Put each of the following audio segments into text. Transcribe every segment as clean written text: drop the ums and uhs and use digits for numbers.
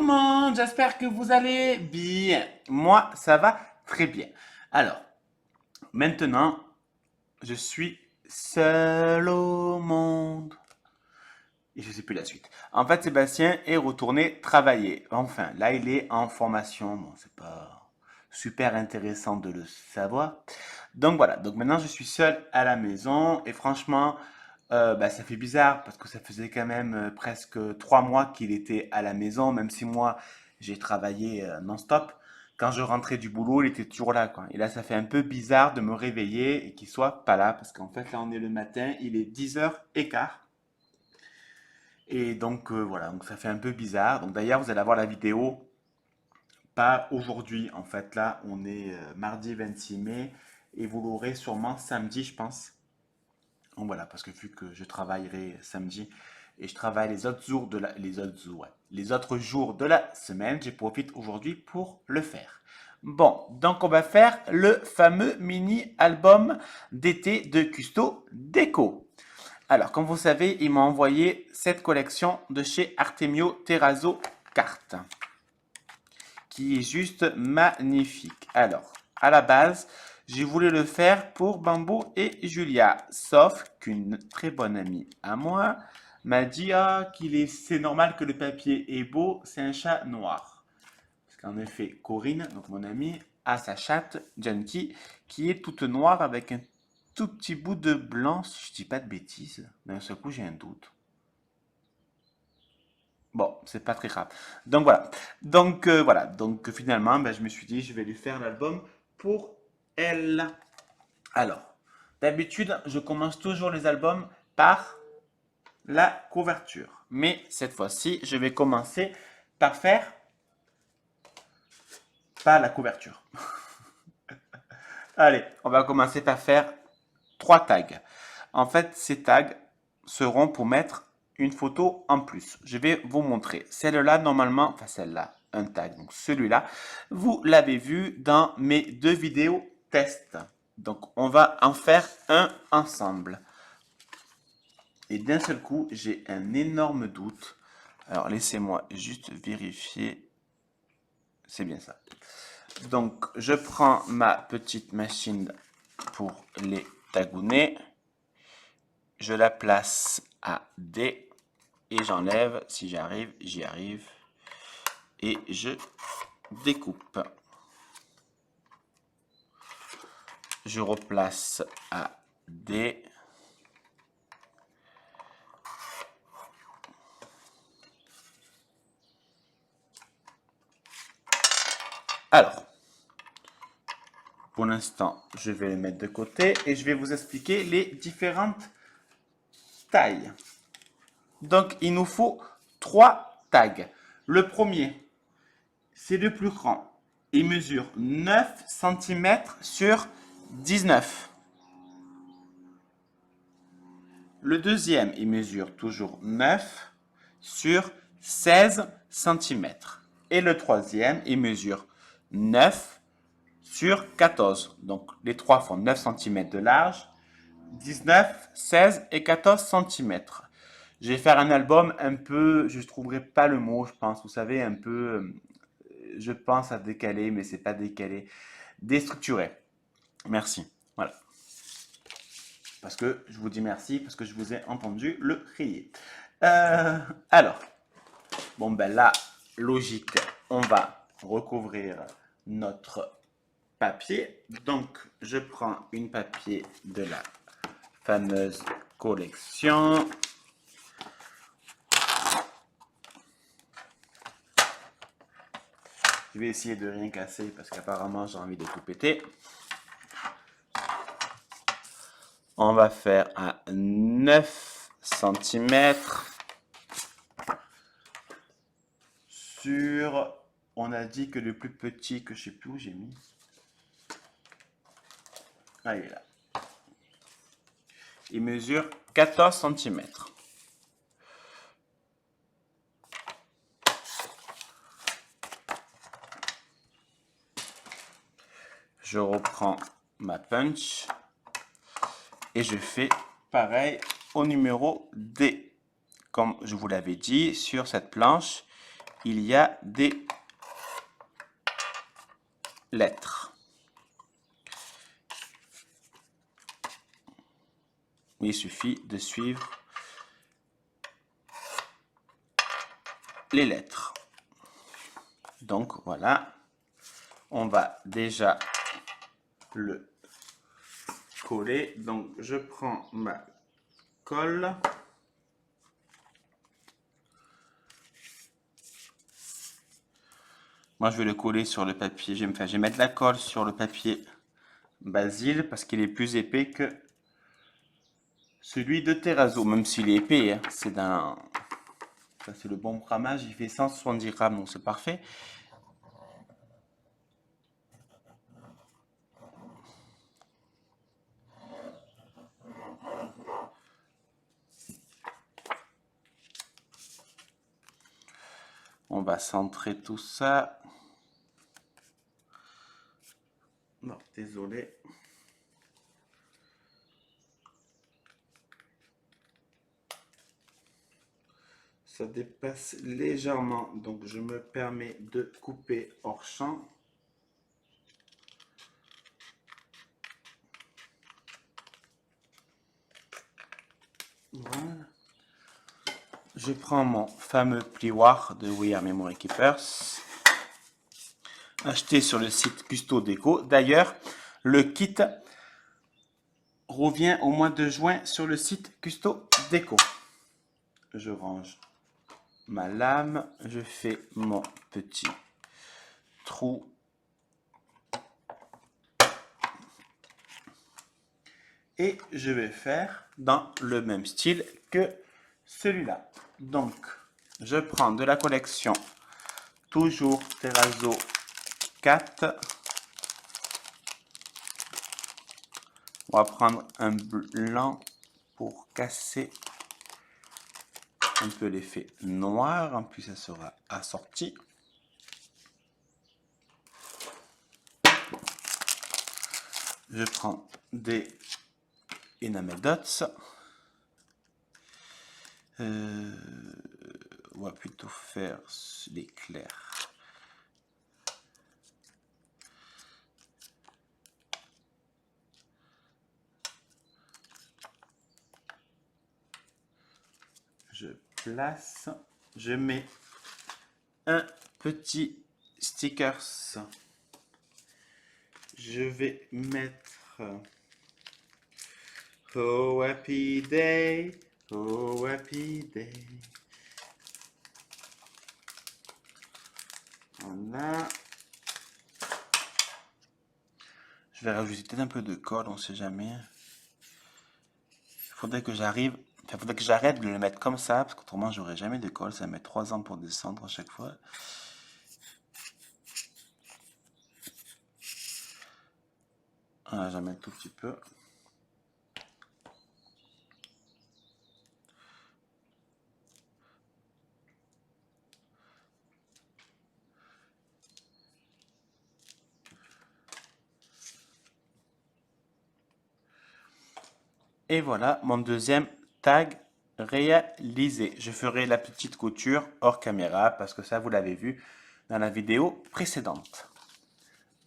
monde, j'espère que vous allez bien. Moi, ça va très bien. Alors, maintenant, je suis seul au monde. Et je sais plus la suite. En fait, Sébastien est retourné travailler. Enfin, là, il est en formation. Bon, c'est pas super intéressant de le savoir. Donc voilà. Donc maintenant, je suis seul à la maison. Et franchement, ça fait bizarre parce que ça faisait quand même presque 3 mois qu'il était à la maison. Même si moi, j'ai travaillé non-stop. Quand je rentrais du boulot, il était toujours là, quoi. Et là, ça fait un peu bizarre de me réveiller et qu'il soit pas là. Parce qu'en fait, là, on est le matin. Il est 10h15. Et donc voilà, donc ça fait un peu bizarre. Donc d'ailleurs, vous allez avoir la vidéo, pas aujourd'hui. En fait, là, on est mardi 26 mai et vous l'aurez sûrement samedi, je pense. Donc voilà, parce que vu que je travaillerai samedi et je travaille les autres jours de les autres jours, ouais, les autres jours de la semaine, je profite aujourd'hui pour le faire. Bon, donc on va faire le fameux mini album d'été de Custo Déco. Alors, comme vous savez, il m'a envoyé cette collection de chez Artemio Terrazzo Cartes, qui est juste magnifique. Alors, à la base, j'ai voulu le faire pour Bambou et Julia, sauf qu'une très bonne amie à moi m'a dit c'est normal que le papier est beau, c'est un chat noir. Parce qu'en effet, Corinne, donc mon amie, a sa chatte, Junkie, qui est toute noire avec un tout petit bout de blanc, si je dis pas de bêtises. D'un seul coup, j'ai un doute. Bon, c'est pas très grave. Donc voilà. Voilà. Donc finalement, je me suis dit, je vais lui faire l'album pour elle. Alors, d'habitude, je commence toujours les albums par la couverture. Mais cette fois-ci, je vais commencer par faire pas la couverture. Allez, on va commencer par faire 3 tags. En fait, ces tags seront pour mettre une photo en plus. Je vais vous montrer. Celle-là, normalement, enfin celle-là, un tag, donc celui-là, vous l'avez vu dans mes 2 vidéos test. Donc, on va en faire un ensemble. Et d'un seul coup, j'ai un énorme doute. Alors, laissez-moi juste vérifier. C'est bien ça. Donc, je prends ma petite machine pour les tagouner. Je la place à D et j'enlève, si j'arrive, j'y arrive, et je découpe. Je replace à D. Alors, pour l'instant, je vais les mettre de côté et je vais vous expliquer les différentes tailles. Donc, il nous faut 3 tags. Le premier, c'est le plus grand. Il mesure 9 cm sur 19. Le deuxième, il mesure toujours 9 sur 16 cm. Et le troisième, il mesure 9 sur 14. Donc, les trois font 9 cm de large, 19, 16 et 14 cm. Je vais faire un album un peu, je ne trouverai pas le mot, je pense, vous savez, un peu, je pense à décaler, mais c'est pas décalé, déstructuré. Merci. Voilà. Parce que je vous dis merci, parce que je vous ai entendu le crier. Alors, bon ben là, logique, on va recouvrir notre papier. Donc, je prends une papier de la fameuse collection. Je vais essayer de rien casser parce qu'apparemment j'ai envie de tout péter. On va faire à 9 cm sur... On a dit que le plus petit, que je sais plus où j'ai mis. Ah, il est là. Il mesure 14 cm. Je reprends ma punch et je fais pareil au numéro D. Comme je vous l'avais dit, sur cette planche, il y a des lettres. Il suffit de suivre les lettres. Donc voilà, on va déjà le coller. Donc je prends ma colle. Moi je vais le coller sur le papier. Je vais mettre la colle sur le papier Basil parce qu'il est plus épais que celui de Terrazzo, même s'il est épais, hein. C'est le bon grammage, il fait 170 grammes, donc c'est parfait. On va centrer tout ça. Non, désolé. Ça dépasse légèrement, donc je me permets de couper hors champ. Voilà. Je prends mon fameux plioir de We Are Memory Keepers, acheté sur le site Custo Déco. D'ailleurs, le kit revient au mois de juin sur le site Custo Déco. Je range ma lame, je fais mon petit trou. Et je vais faire dans le même style que celui-là. Donc, je prends de la collection toujours Terrazzo 4. On va prendre un blanc pour casser un peu l'effet noir. En plus, ça sera assorti. Je prends des Enamel Dots. On va plutôt faire l'éclair. Je place, je mets un petit stickers. Je vais mettre Oh happy day, oh happy day. Voilà. Je vais rajouter peut-être un peu de colle, on ne sait jamais. Il faudrait que j'arrête de le mettre comme ça, parce qu'autrement j'aurai jamais de colle. Ça va mettre 3 ans pour descendre à chaque fois. Voilà, j'en mets un tout petit peu. Et voilà mon deuxième tag réalisé. Je ferai la petite couture hors caméra parce que ça vous l'avez vu dans la vidéo précédente.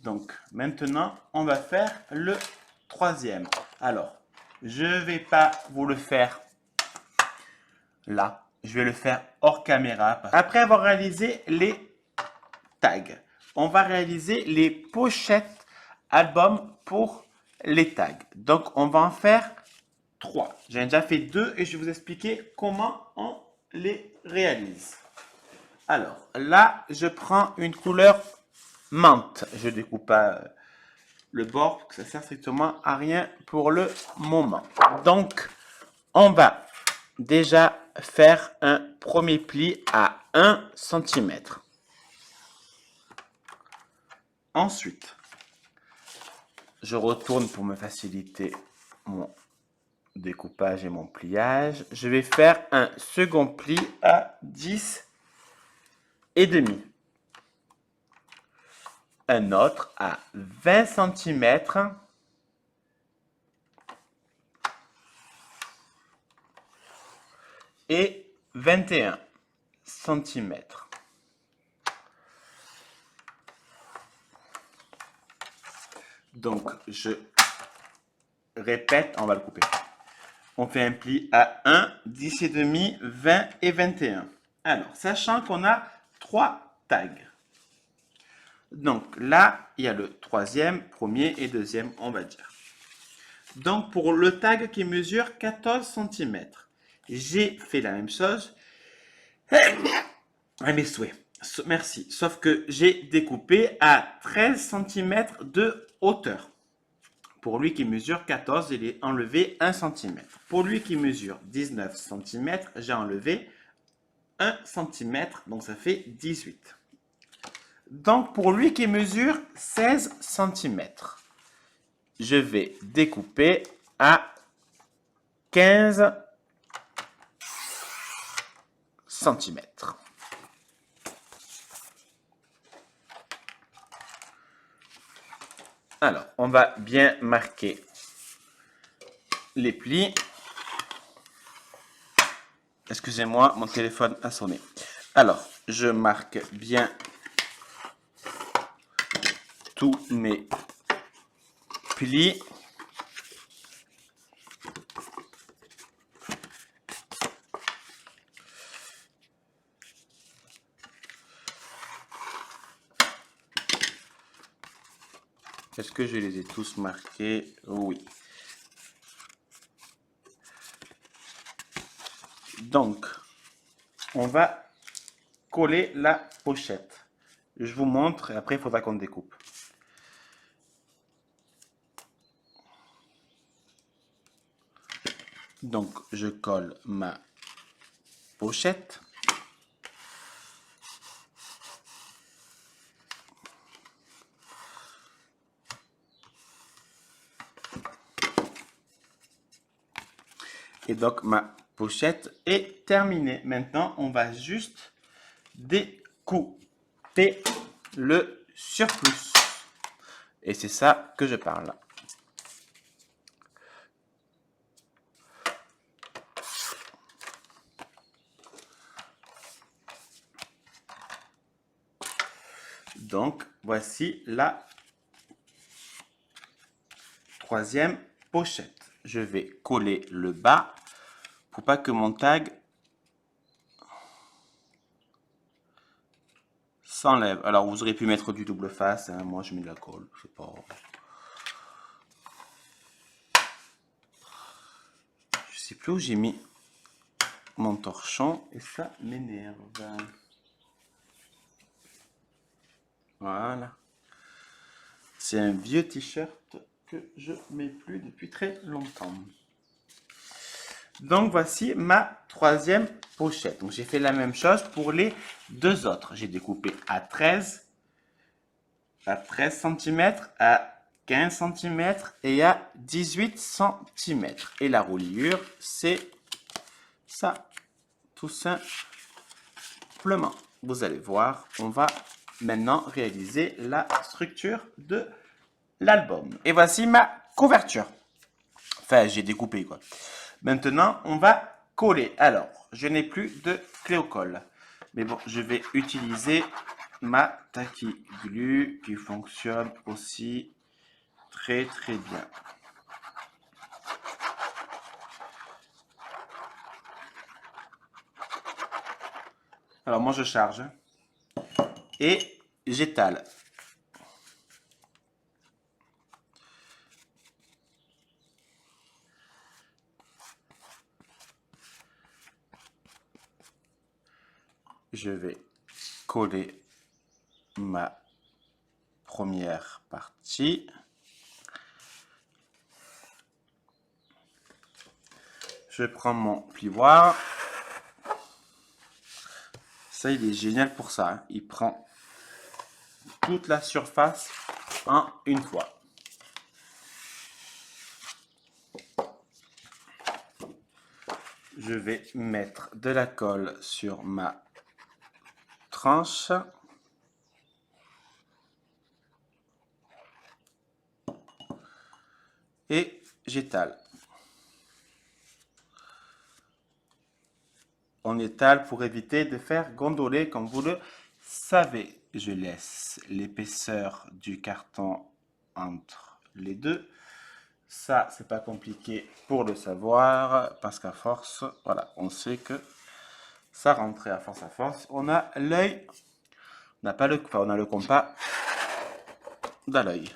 Donc maintenant on va faire le troisième. Alors je vais pas vous le faire là, je vais le faire hors caméra. Après avoir réalisé les tags, on va réaliser les pochettes album pour les tags. Donc on va en faire 3. J'ai déjà fait 2 et je vais vous expliquer comment on les réalise. Alors là, je prends une couleur menthe. Je ne découpe pas le bord parce que ça sert strictement à rien pour le moment. Donc, on va déjà faire un premier pli à 1 cm. Ensuite, je retourne pour me faciliter mon découpage et mon pliage. Je vais faire un second pli à 10 et demi. Un autre à 20 cm. Et 21 cm. Donc, je répète, on va le couper. On fait un pli à 1, 10 et demi, 20 et 21. Alors, sachant qu'on a 3 tags. Donc là, il y a le troisième, premier et deuxième, on va dire. Donc pour le tag qui mesure 14 cm, j'ai fait la même chose à mes souhaits. Merci. Sauf que j'ai découpé à 13 cm de hauteur. Pour lui qui mesure 14, j'ai enlevé 1 cm. Pour lui qui mesure 19 cm, j'ai enlevé 1 cm, donc ça fait 18. Donc pour lui qui mesure 16 cm, je vais découper à 15 cm. Alors, on va bien marquer les plis. Excusez-moi, mon téléphone a sonné. Alors, je marque bien tous mes plis. Est-ce que je les ai tous marqués? Oui. Donc, on va coller la pochette. Je vous montre et après, il faudra qu'on découpe. Donc, je colle ma pochette. Et donc, ma pochette est terminée. Maintenant, on va juste découper le surplus. Et c'est ça que je parle. Donc, voici la troisième pochette. Je vais coller le bas pour pas que mon tag s'enlève. Alors, vous auriez pu mettre du double face. Hein. Moi, je mets de la colle. Je sais pas. Je sais plus où j'ai mis mon torchon et ça m'énerve. Voilà. C'est un vieux t-shirt que je mets plus depuis très longtemps. Donc voici ma troisième pochette. Donc j'ai fait la même chose pour les deux autres. J'ai découpé à 13 cm, à 15 cm et à 18 cm. Et la reliure, c'est ça, tout simplement. Vous allez voir, on va maintenant réaliser la structure de l'album. Et voici ma couverture. Enfin, j'ai découpé quoi. Maintenant, on va coller. Alors, je n'ai plus de clé au colle. Mais bon, je vais utiliser ma Tacky Glue qui fonctionne aussi très très bien. Alors, moi je charge et j'étale. Je vais coller ma première partie. Je prends mon plioir. Ça, il est génial pour ça. Hein. Il prend toute la surface en une fois. Je vais mettre de la colle sur ma tranche. Et j'étale. On étale pour éviter de faire gondoler comme vous le savez. Je laisse l'épaisseur du carton entre les deux. Ça, c'est pas compliqué pour le savoir, parce qu'à force, voilà, on sait que ça rentrait à force. On a l'œil, on n'a pas le, enfin, on a le compas dans l'œil.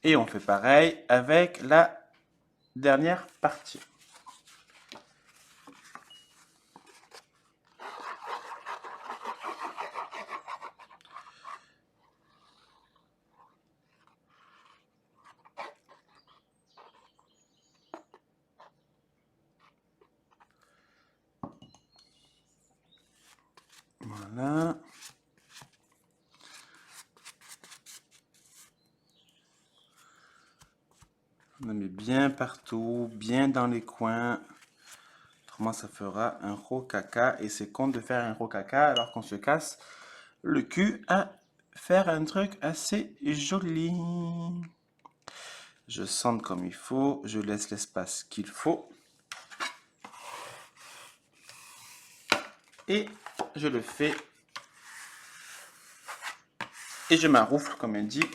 Et on fait pareil avec la dernière partie. Voilà. On en met bien partout, bien dans les coins. Autrement, ça fera un rocaca. Et c'est con de faire un rocaca alors qu'on se casse le cul à faire un truc assez joli. Je centre comme il faut. Je laisse l'espace qu'il faut. Et je le fais. Et je m'arroufle, comme elle dit,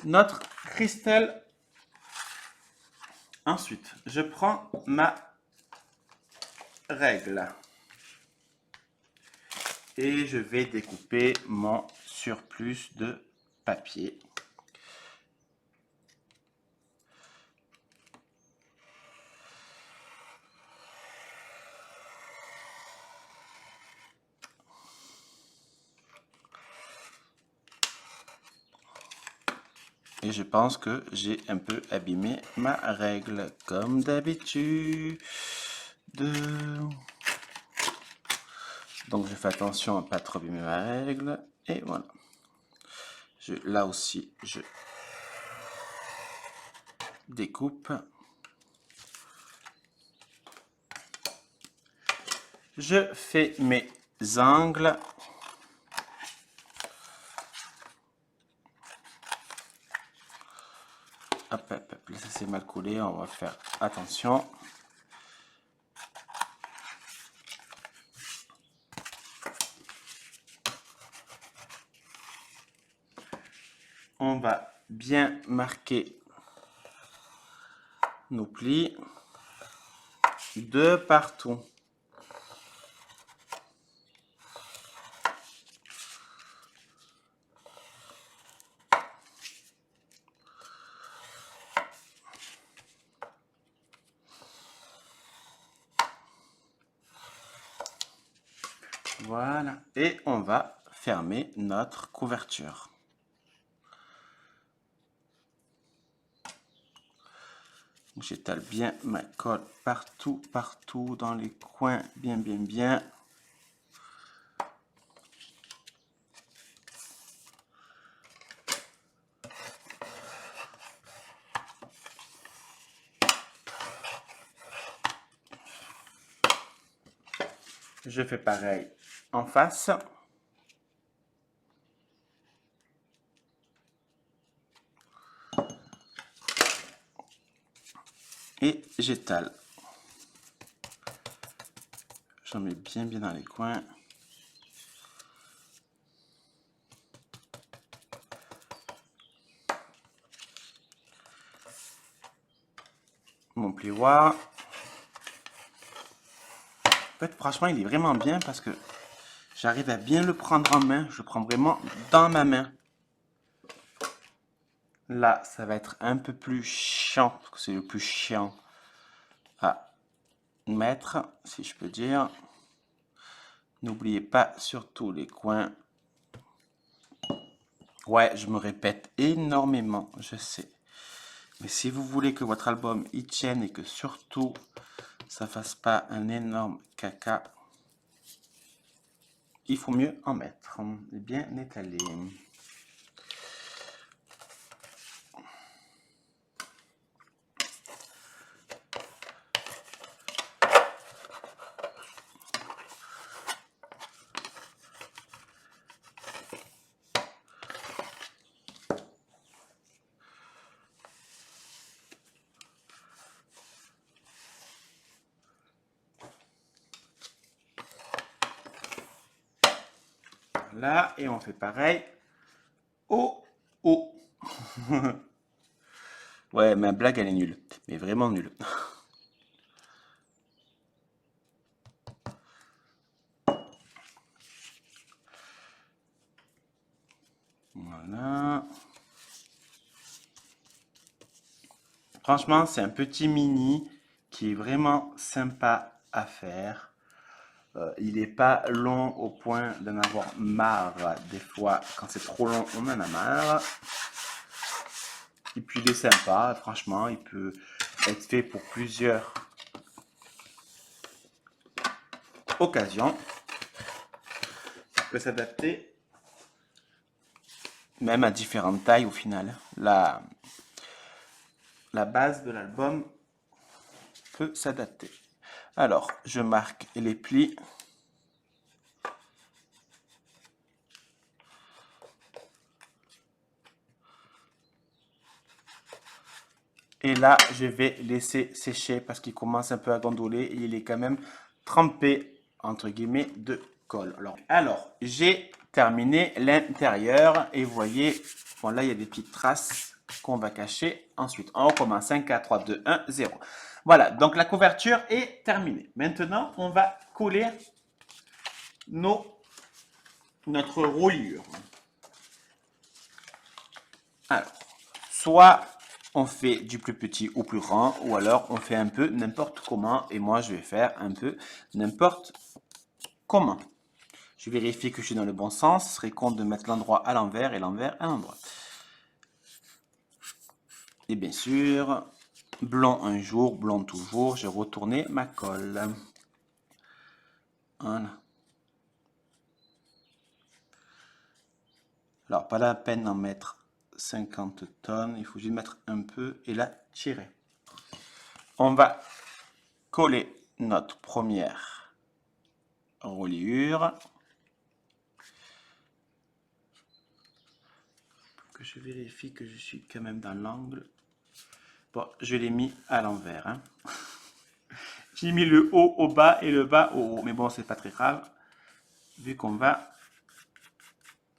notre Christelle. Ensuite, je prends ma règle. Et je vais découper mon surplus de papier. Et je pense que j'ai un peu abîmé ma règle, comme d'habitude. Donc je fais attention à ne pas trop abîmer ma règle. Et voilà. Là aussi, je découpe. Je fais mes angles. Hop, hop, hop. Là, ça c'est mal collé. On va faire attention. On va bien marquer nos plis de partout. Voilà. Et on va fermer notre couverture. J'étale bien ma colle partout, partout, dans les coins, bien, bien, bien. Je fais pareil en face. Et j'étale. J'en mets bien, bien dans les coins. Mon plioir. En fait, franchement, il est vraiment bien parce que j'arrive à bien le prendre en main. Je le prends vraiment dans ma main. Là, ça va être un peu plus chiant, parce que c'est le plus chiant à mettre, si je peux dire. N'oubliez pas surtout les coins. Ouais, je me répète énormément, je sais. Mais si vous voulez que votre album y tienne et que surtout ça fasse pas un énorme caca, il faut mieux en mettre et bien étaler. Voilà, et on fait pareil au haut. Ouais, ma blague, elle est nulle. Mais vraiment nulle. Voilà. Franchement, c'est un petit mini qui est vraiment sympa à faire. Il n'est pas long au point d'en avoir marre. Des fois, quand c'est trop long, on en a marre. Et puis, il est sympa. Franchement, il peut être fait pour plusieurs occasions. Il peut s'adapter même à différentes tailles au final. La base de l'album peut s'adapter. Alors, je marque les plis. Et là, je vais laisser sécher parce qu'il commence un peu à gondoler et il est quand même trempé, entre guillemets, de colle. Alors j'ai terminé l'intérieur et vous voyez, bon là, il y a des petites traces qu'on va cacher. Ensuite, on recommence 5, 4, 3, 2, 1, 0. Voilà, donc la couverture est terminée. Maintenant, on va coller notre reliure. Alors, soit on fait du plus petit au plus grand, ou alors on fait un peu n'importe comment, et moi je vais faire un peu n'importe comment. Je vérifie que je suis dans le bon sens, ce serait con de mettre l'endroit à l'envers et l'envers à l'endroit. Et bien sûr, blanc un jour, blanc toujours, j'ai retourné ma colle. Voilà. Alors, pas la peine d'en mettre 50 tonnes, il faut juste mettre un peu et la tirer. On va coller notre première reliure. Que je vérifie que je suis quand même dans l'angle. Bon, je l'ai mis à l'envers. Hein. J'ai mis le haut au bas et le bas au haut. Mais bon, c'est pas très grave, vu qu'on va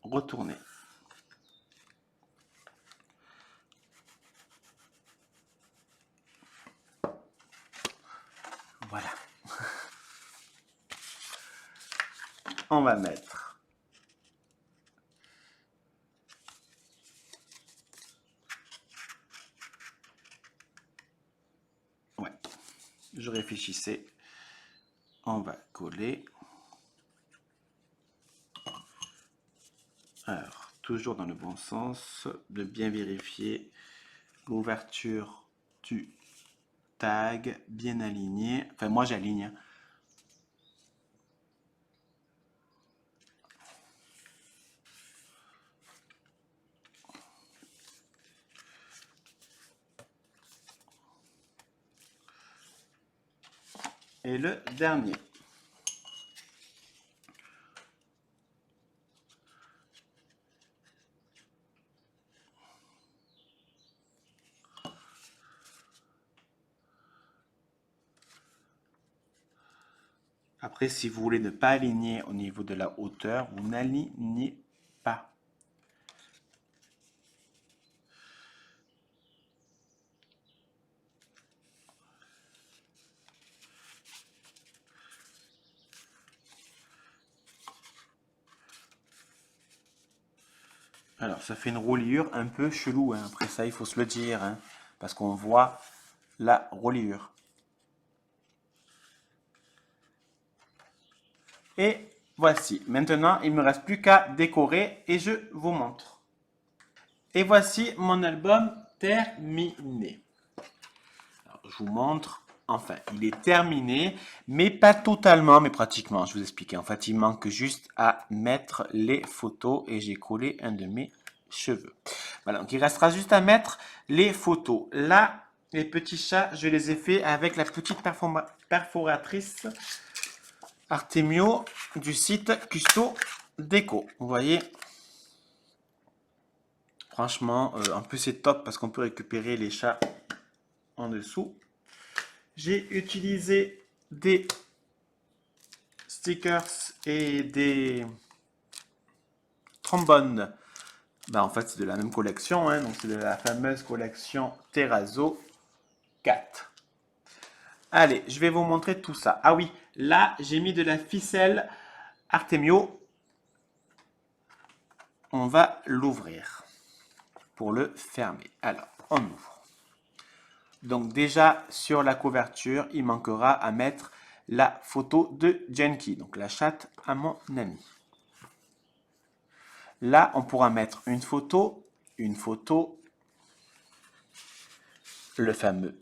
retourner. Voilà. On va mettre ouais, je réfléchissais. On va coller. Alors, toujours dans le bon sens, de bien vérifier l'ouverture du tag, bien aligné. Enfin, moi, j'aligne. Et le dernier. Après, si vous voulez ne pas aligner au niveau de la hauteur, vous n'alignez pas. Alors, ça fait une reliure un peu chelou. Hein. Après ça, il faut se le dire. Hein, parce qu'on voit la reliure. Et voici. Maintenant, il ne me reste plus qu'à décorer et je vous montre. Et voici mon album terminé. Alors, je vous montre. Enfin, il est terminé, mais pas totalement, mais pratiquement. Je vous explique. En fait, il manque juste à mettre les photos et j'ai collé un de mes cheveux. Voilà, donc il restera juste à mettre les photos. Là, les petits chats, je les ai fait avec la petite perforatrice Artemio du site Custo Déco. Vous voyez, franchement, en plus c'est top parce qu'on peut récupérer les chats en dessous. J'ai utilisé des stickers et des trombone. Ben, en fait, c'est de la même collection, hein, donc c'est de la fameuse collection Terrazzo 4. Allez, je vais vous montrer tout ça. Ah oui, là, j'ai mis de la ficelle Artemio. On va l'ouvrir pour le fermer. Alors, on ouvre. Donc déjà, sur la couverture, il manquera à mettre la photo de Genki, donc la chatte à mon ami. Là, on pourra mettre une photo, le fameux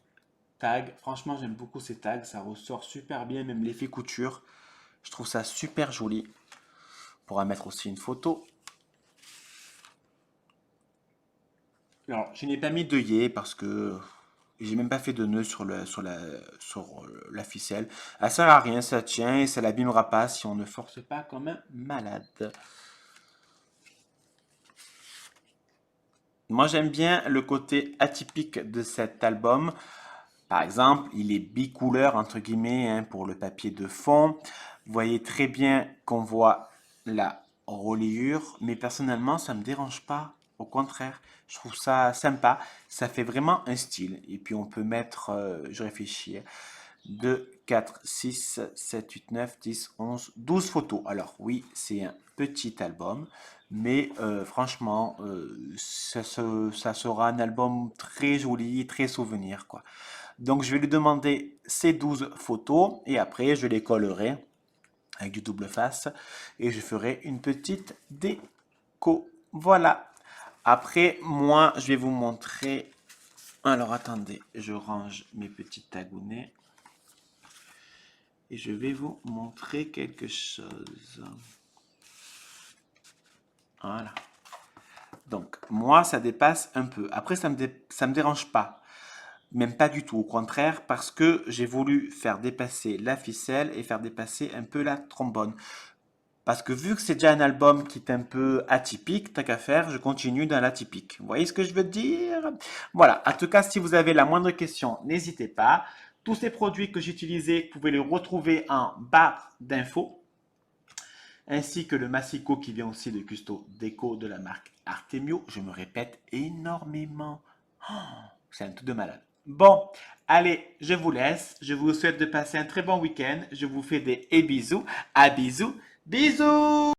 tag. Franchement, j'aime beaucoup ces tags, ça ressort super bien, même l'effet couture. Je trouve ça super joli. On pourra mettre aussi une photo. Alors, je n'ai pas mis d'œillet parce que j'ai même pas fait de nœud sur la ficelle. Ça sert à rien, ça tient et ça l'abîmera pas si on ne force pas comme un malade. Moi, j'aime bien le côté atypique de cet album. Par exemple, il est bicouleur, entre guillemets, hein, pour le papier de fond. Vous voyez très bien qu'on voit la reliure, mais personnellement, ça ne me dérange pas. Au contraire, je trouve ça sympa. Ça fait vraiment un style. Et puis, on peut mettre, je réfléchis, 2, 4, 6, 7, 8, 9, 10, 11, 12 photos. Alors oui, c'est un petit album, mais franchement, ça sera un album très joli, très souvenir, quoi. Donc je vais lui demander ces 12 photos et après je les collerai avec du double face et je ferai une petite déco. Voilà. Après, moi, je vais vous montrer. Alors attendez, je range mes petits tagounets et je vais vous montrer quelque chose. Voilà. Donc, moi, ça dépasse un peu. Après, ça me dérange pas. Même pas du tout, au contraire, parce que j'ai voulu faire dépasser la ficelle et faire dépasser un peu la trombone. Parce que vu que c'est déjà un album qui est un peu atypique, tant qu'à faire, je continue dans l'atypique. Vous voyez ce que je veux dire? Voilà, en tout cas, si vous avez la moindre question, n'hésitez pas. Tous ces produits que j'ai utilisés, vous pouvez les retrouver en barre d'infos, ainsi que le massicot qui vient aussi de Custo Déco de la marque Artemio. Je me répète énormément. Oh, c'est un tout de malade. Bon, allez, je vous laisse. Je vous souhaite de passer un très bon week-end. Je vous fais des bisous. À bisous. Bisous!